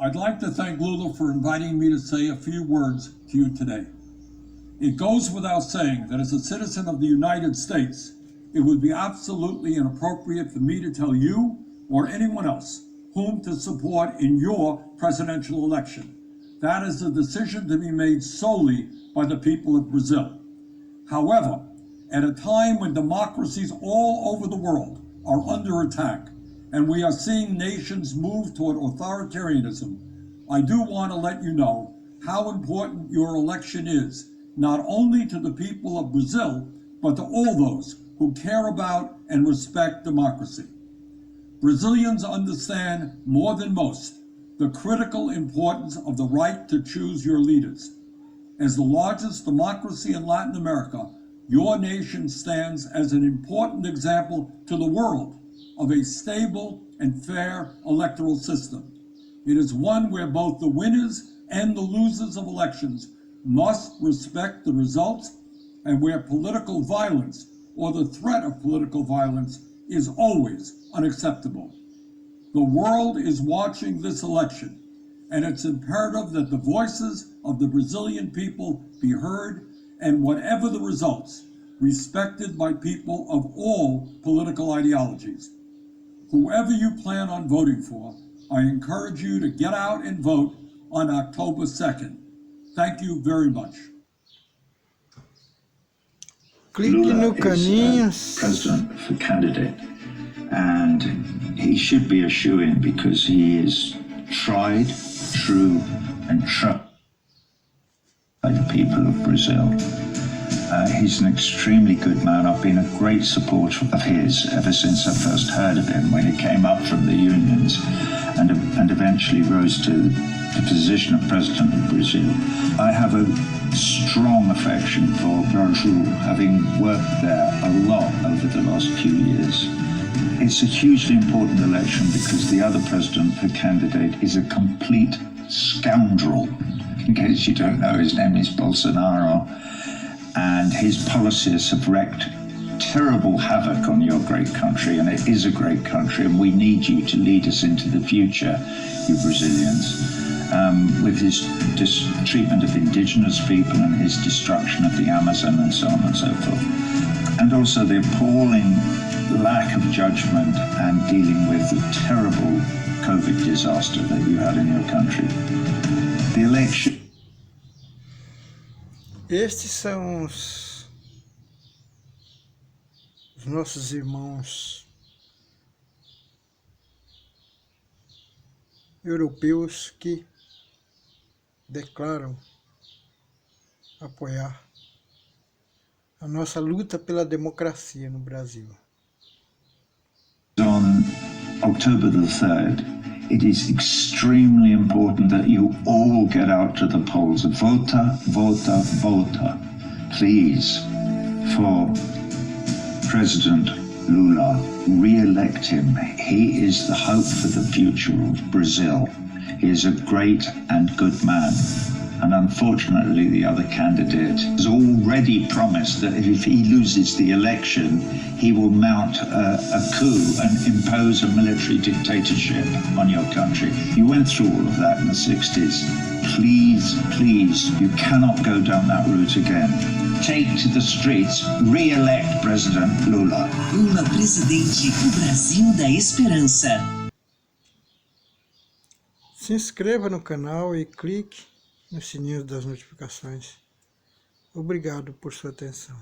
I'd like to thank Lula for inviting me to say a few words to you today. It goes without saying that as a citizen of the United States, it would be absolutely inappropriate for me to tell you or anyone else whom to support in your presidential election. That is a decision to be made solely by the people of Brazil. However, at a time when democracies all over the world are under attack and we are seeing nations move toward authoritarianism, I do want to let you know how important your election is, not only to the people of Brazil, but to all those who care about and respect democracy. Brazilians understand more than most the critical importance of the right to choose your leaders. As the largest democracy in Latin America, your nation stands as an important example to the world of a stable and fair electoral system. It is one where both the winners and the losers of elections must respect the results and where political violence or the threat of political violence is always unacceptable. The world is watching this election, and it's imperative that the voices of the Brazilian people be heard, and whatever the results, respected by people of all political ideologies. Whoever you plan on voting for, I encourage you to get out and vote on October 2nd. Thank you very much. Lula is president for candidate, and he should be a shoo-in because he is tried, true, and trusted by the people of Brazil. He's an extremely good man. I've been a great supporter of his ever since I first heard of him when he came up from the unions and eventually rose to the position of president of Brazil. I have a strong affection for Brazil, having worked there a lot over the last few years. It's a hugely important election because the other president for candidate is a complete scoundrel. In case you don't know, his name is Bolsonaro, and his policies have wreaked terrible havoc on your great country, and it is a great country, and we need you to lead us into the future, you Brazilians. With his treatment of indigenous people and his destruction of the Amazon and so on and so forth. And also the appalling lack of judgment and dealing with the terrible COVID disaster that you had in your country. The election. Estes são os nossos irmãos europeus que declaram apoiar a nossa luta pela democracia no Brasil. On October the 3rd, it is extremely important that you all get out to the polls. Vota, vota, vota, please, for President Lula. Re-elect him. He is the hope for the future of Brazil. He is a great and good man. And unfortunately, the other candidate has already promised that if he loses the election, he will mount a coup and impose a military dictatorship on your country. You went through all of that in the 60s. Please, please, you cannot go down that route again. Take to the streets, re-elect President Lula. Lula presidente, o Brasil da esperança. Se inscreva no canal e clique no sininho das notificações. Obrigado por sua atenção.